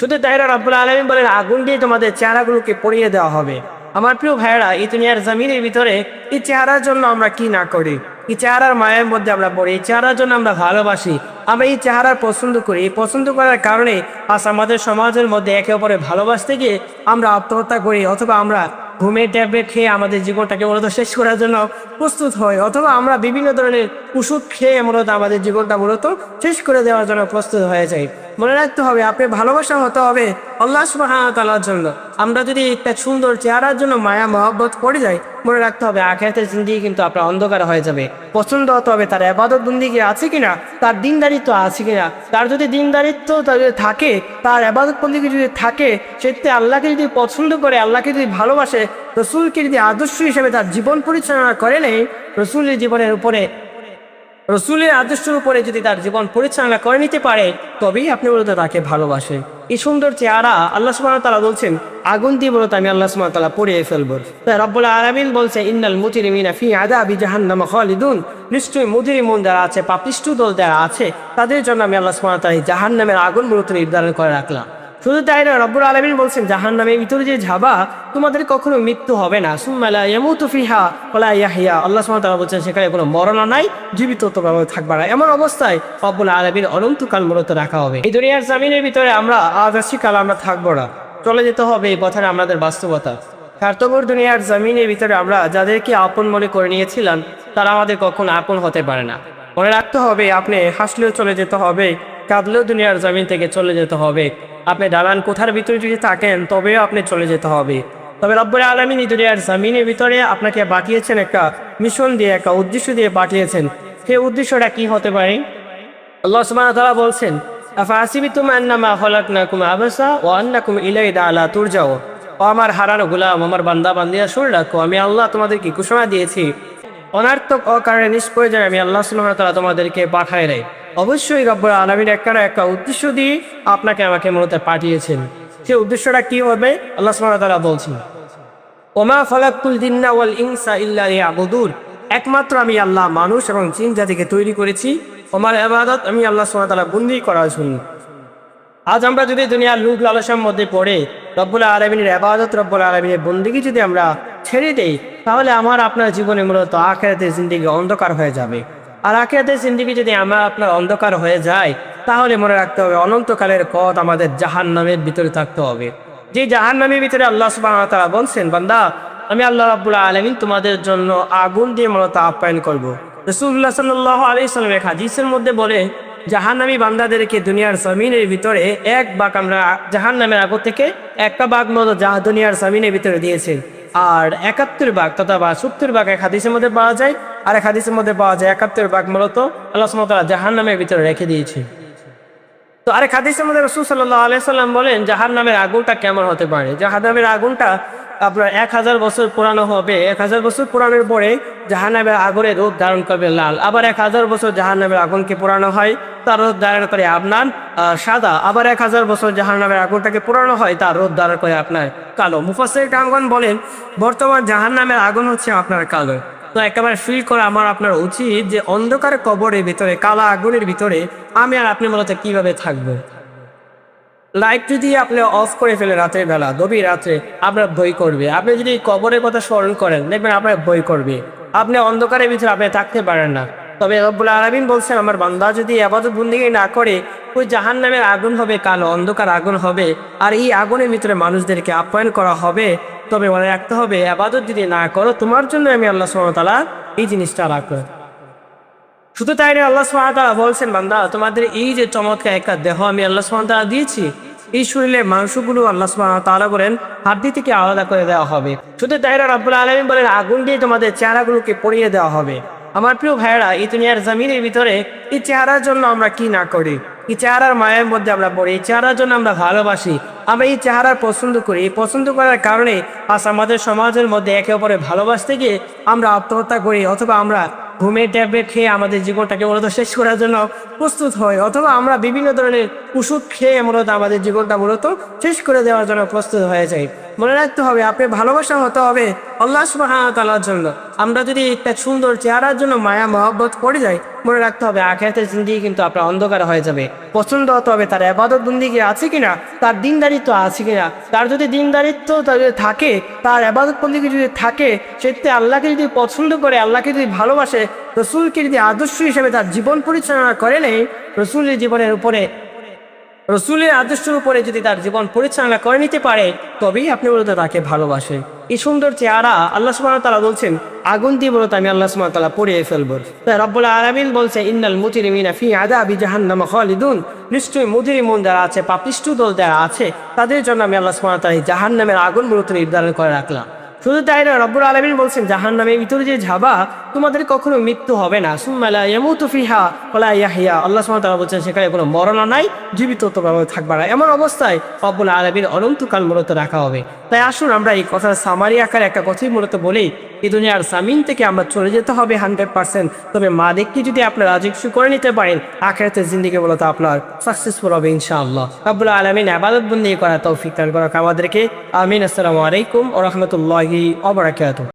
শুধু তাই না, রব্বুল আলামিন বলেন আগুন দিয়ে তোমাদের চেহারাগুলোকে পরিয়ে দেওয়া হবে। আমার প্রিয় ভাইয়েরা, এই দুনিয়ার জমিনের ভিতরে এই চেহারার জন্য আমরা কি না করি, এই চেহারার মায়ের মধ্যে আমরা পড়ি, এই চেহারার জন্য আমরা ভালোবাসি, আমরা এই চেহারার পছন্দ করি। এই পছন্দ করার কারণে আজ আমাদের সমাজের মধ্যে একে অপরে ভালোবাসতে গিয়ে আমরা আত্মহত্যা করি, অথবা আমরা ঘুমের ট্যাবলেট খেয়ে আমাদের জীবনটাকে মূলত শেষ করার জন্য প্রস্তুত হই, অথবা আমরা বিভিন্ন ধরনের ওষুধ খেয়ে মূলত আমাদের জীবনটা মূলত শেষ করে দেওয়ার জন্য প্রস্তুত হয়ে যাই। মনে রাখতে হবে, আপনি ভালোবাসা হতে হবে আল্লাহ সুবহানাহু ওয়া তাআলার জন্য। আমরা যদি একটা সুন্দর চেহারার জন্য মায়া মহব্বত করে যাই, মনে রাখতে হবে আখিরাতের জিন্দেগি কিন্তু আপনার অন্ধকার হয়ে যাবে। পছন্দ হতে হবে তার ইবাদত বন্দেগী আছে কিনা, তার দিনদারিত্ব আছে কিনা। তার যদি দিনদারিত্ব থাকে, তার ইবাদত বন্দেগী যদি থাকে, সেক্ষেত্রে আল্লাহকে যদি পছন্দ করে, আল্লাহকে যদি ভালোবাসে, রসুলকে যদি আদর্শ হিসেবে তার জীবন পরিচালনা করে নেই, রসুলের জীবনের উপরে, রসুলের আদর্শের উপরে যদি তার জীবন পরিচালনা করে নিতে পারে, তবেই আপনি বলতে তাকে ভালোবাসেন। এই সুন্দর চেহারা আল্লাহ সুবহানাহু ওয়া তাআলা বলছেন আগুন দিয়ে বলতে আমি আল্লাহ সুবহানাহু ওয়া তাআলা পুড়িয়ে ফেলবো। তাই রব্বুল আলামিন বলছে ইন্নাল মুজরিমিনা ফি আযাবি জাহান্নাম খালিদুন, নিশ্চয়ই মুজরিমুন যারা আছে, পাপিষ্ঠ দল যারা আছে, তাদের জন্য আমি আল্লাহ সুবহানাহু ওয়া তাআলা জাহান্নামের আগুন মূলত নির্ধারণ করে রাখলাম। শুধু তাই না, রব্বুল আলামিন বলছেন জাহান্নামের ভিতরে যে যাবা, তোমাদের কখনো মৃত্যু হবে না। সুম্মা লা ইয়ামুতু ফিহা ওয়া লা ইয়াহইয়া, আল্লাহ সুবহানাহু ওয়া তাআলা বলছেন সেখানে কোনো মরণ নাই, জীবিত তো থাকবে না। এমন অবস্থায় রব্বুল আলামিন অনন্তকাল মূলত রাখা হবে। এই দুনিয়ার জমিনের ভিতরে আমরা আজ আছি, কাল আমরা থাকবো না, চলে যেতে হবে। এই কথাটা আমাদের বাস্তবতা। স্বার্থপর দুনিয়ার জমিনের ভিতরে আমরা যাদেরকে আপন মনে করে নিয়েছিলাম, তারা আমাদের কখনো আপন হতে পারে না। মনে রাখতে হবে, আপনি হাসলেও চলে যেতে হবে, কাঁদলেও দুনিয়ার জমিন থেকে চলে যেতে হবে। আপনি দালান কোঠার ভিতরে যদি থাকেন, তবেও আপনি চলে যেতে হবে। তবে রব্বুল আলামিন এই দুনিয়ার জমিনের ভিতরে আপনাকে পাঠিয়েছেন একটা মিশন দিয়ে, একটা উদ্দেশ্য দিয়ে পাঠিয়েছেন। সেই উদ্দেশ্যটা কি হতে পারে? আল্লাহ সুবহানাহু ওয়া তাআলা বলছেন আফাসিবিতুম আন্নামা খালাকনাকুম আবাসা ওয়া আন্নাকুম ইলাইনা লা তুরজাউন। ও আমার হারানো গোলাম, আমার বান্দা বান্দিয়া, শুনে রাখো, আমি আল্লাহ তোমাদেরকে ঘোষণা দিয়েছি, অনার্থক অকারণে নিষ্প্রয়োজনে আমি আল্লাহ সুবহানাহু ওয়া তাআলা তোমাদেরকে পাঠাই নাই। অবশ্যই রব্বুল আলামিন একটা উদ্দেশ্য দিয়ে আপনাকে আমাকে মূলত পাঠিয়েছেন। সেই উদ্দেশ্যটা কি হবে? আল্লাহ সুবহানাহু ওয়া তাআলা বলছেন ওমা খালাকতুল জিন্না ওয়াল ইনসা ইল্লা লিয়াবুদুন, একমাত্র আমি আল্লাহ মানুষ এবং জিন জাতিকে তৈরি করেছি আমার ইবাদত, আমি আল্লাহ সুবহানাহু ওয়া তাআলা বন্দী করার জন্য। আজ আমরা যদি দুনিয়ার লোভ লালসার মধ্যে পড়ে রব্বুল আলামিনের ইবাদত, রব্বুল আলামিনের বন্দেগী যদি আমরা ছেড়ে দেই, তাহলে আমার আপনার জীবনে মূলত আখিরাতের জিন্দেগি অন্ধকার হয়ে যাবে। আর আখিরাতের জিন্দেগি যদি আমার আপনার অন্ধকার হয়ে যায়, তাহলে মনে রাখতে হবে অনন্তকালের পথ আমাদের জাহান্নামের ভিতরে থাকতে হবে। যে জাহান্নামের ভিতরে আল্লাহ সুবহানাহু ওয়া তাআলা বলছেন, বান্দা আমি আল্লাহ রাব্বুল আলামিন তোমাদের জন্য আগুন দিয়ে মূলত আপ্যায়ন করব। রাসূলুল্লাহ সাল্লাল্লাহু আলাইহি ওয়াসাল্লাম এক হাদিসের মধ্যে বলে জাহান্নামী বান্দাদেরকে দুনিয়ার জমিনের ভিতরে এক ভাগ আমরা জাহান্নামের আগুন থেকে একটা ভাগ মতো দুনিয়ার জমিনের ভিতরে দিয়েছেন, আর ৭১ ভাগ তথা ৭০ ভাগ এক হাদিসের মধ্যে পাওয়া যায়, আর এক হাদিসের মধ্যে পাওয়া যায় ৭১ ভাগ মূলত আল্লাহ সুবহানাহু ওয়া তাআলা জাহান্নামের ভিতরে রেখে দিয়েছে। তো আরেক হাদিসের মধ্যে রাসূল সাল্লাল্লাহু আলাইহি সাল্লাম বলেন জাহান্নামের আগুনটা কেমন হতে পারে। জাহান্নামের আগুনটা আপনার ১০০০ বছর পুরানো হবে। ১০০০ বছর পুরানোর পরে জাহান্নামের আগুনের রূপ ধারণ করবে লাল। আবার ১০০০ বছর জাহান্নামের আগুনকে পুরানো হয়, তার রূপ ধারণ করে আপনার সাদা। আবার ১০০০ বছর জাহান্নামের আগুনটাকে পুরানো হয়, তার রূপ ধারণ করে আপনার কালো। মুফাসসির কামগণ বলেন বর্তমান জাহান্নামের আগুন হচ্ছে আপনার কালো। তো একেবারে ফিল করা আমার আপনার উচিত যে অন্ধকার কবরের ভিতরে, কালা আগুনের ভিতরে আমি আর আপনি মূলত কিভাবে থাকবো। লাইট যদি আপনি অফ করে ফেলে রাতের বেলা, গভীর রাত্রে, আপনার ভয় করবে। আপনি যদি কবরের কথা স্মরণ করেন, দেখবেন আপনার ভয় করবে। আপনি অন্ধকারের ভিতরে আপনি থাকতে পারেন না। তবে রব্বুল আলামিন বলছেন আমার বান্দা যদি ইবাদত বন্দেগী না করে, ওই জাহান্নামের আগুন হবে কালো, অন্ধকার আগুন হবে, আর এই আগুনের ভিতরে মানুষদেরকে আপ্যায়ন করা হবে। তবে মনে রাখতে হবে ইবাদত যদি না করো, তোমার জন্য আমি আল্লাহ সুবহানাহু ওয়া তাআলা এই জিনিসটা রাখবো। শুধু তাই না, আল্লাহ সুবহানাহু ওয়া তাআলা বলছেন বান্দা তোমাদের এই যে চমৎকার একটা দেহ আমি আল্লাহ সুবহানাহু ওয়া তাআলা দিয়েছি, এই শরীরের মাংসগুলো আল্লাহ সুবহানাহু ওয়া তাআলা বলেন হাড্ডি থেকে আলাদা করে দেওয়া হবে। শুধু তাই না, রব্বুল আলামিন বলেন আগুন দিয়ে তোমাদের চেহারাগুলোকে পরিয়ে দেওয়া হবে। আমার প্রিয় ভাইয়েরা, এই দুনিয়ার জমিনের ভিতরে এই চেহারার জন্য আমরা কি না করি, এই চেহারার মায়ের মধ্যে আমরা পড়ি, এই চেহারার জন্য আমরা ভালোবাসি, আমরা এই চেহারার পছন্দ করি। এই পছন্দ করার কারণে আজ আমাদের সমাজের মধ্যে একে অপরে ভালোবাসতে গিয়ে আমরা আত্মহত্যা করি, অথবা আমরা ঘুমের ট্যাবলেট খেয়ে আমাদের জীবনটাকে মূলত শেষ করার জন্য প্রস্তুত হই, অথবা আমরা বিভিন্ন ধরনের ওষুধ খেয়ে মূলত আমাদের জীবনটা মূলত শেষ করে দেওয়ার জন্য প্রস্তুত হয়ে যাই। মনে রাখতে হবে আপনি ভালোবাসা হতে হবে আল্লাহ সুবহানাহু ওয়া তাআলার জন্য। আমরা যদি একটা সুন্দর চেহারার জন্য মায়া মহব্বত পড়ে যাই, মনে রাখতে হবে আখিরাতের জিন্দেগি কিন্তু আপনার অন্ধকার হয়ে যাবে। পছন্দ হতে হবে তার ইবাদত বন্দেগী আছে কিনা, তার দিনদারিত্ব আছে কিনা। তার যদি দিনদারিত্ব যদি থাকে, তার ইবাদত বন্দেগী যদি থাকে, সেক্ষেত্রে আল্লাহকে যদি পছন্দ করে, আল্লাহকে যদি ভালোবাসে, রসুলকে যদি আদর্শ হিসেবে তার জীবন পরিচালনা করে নেই, রসুলের জীবনের উপরে, রসুলের আদর্শের উপরে যদি তার জীবন পরিচালনা করে নিতে পারে, তবেই আপনি বলতে তাকে ভালোবাসেন। এই সুন্দর চেহারা আল্লাহ সুবহানাহু ওয়া তাআলা বলছেন আগুন দিয়ে বলতে আমি আল্লাহ সুবহানাহু ওয়া তাআলা পুড়িয়ে ফেলবো। তাই রব্বুল আলামিন বলছে ইন্নাল মুজরিমিনা ফি আযাবি জাহান্নাম খালিদুন, নিশ্চয়ই মুজরিমুন যারা আছে, পাপিষ্ঠ দল যারা আছে, তাদের জন্য আমি আল্লাহ সুবহানাহু ওয়া তাআলা এই জাহান্নামের আগুন মূলত নির্ধারণ করে রাখলাম। শুধু তাই না, রব্বুল আলামিন বলছেন জাহান্নামের ভিতরে যে যাবা তোমাদের কখনো মৃত্যু হবে না, সুম্মা লা ইয়ামুতু ফিহা ওয়া লা ইয়াহইয়া। আল্লাহ সুবহানাহু ওয়া তাআলা বলছেন সেখানে কোনো মরণ নাই, জীবিত তোমরা থাকবে না। এমন অবস্থায় রব্বুল আলামিন অনন্তকাল মূলত রাখা হবে। তাই আসুন আমরা এই কথার সামারি আকারে একটা কথাই মূলত বলি, এই দুনিয়ার জামিন থেকে আমরা চলে যেতে হবে 100%। তবে মালিককে যদি আপনারা রাজিকশু করে নিতে পারেন, আখিরাতের জিন্দেগি মূলত আপনার সাকসেসফুল হবে ইনশাআল্লাহ। রব্বুল আলামিন ইবাদত বন্দেগী করার তৌফিক দান করুক আমাদেরকে। আমিন। আসসালামু আলাইকুম ওয়া রাহমাতুল্লাহি ওয়া বারাকাতুহু।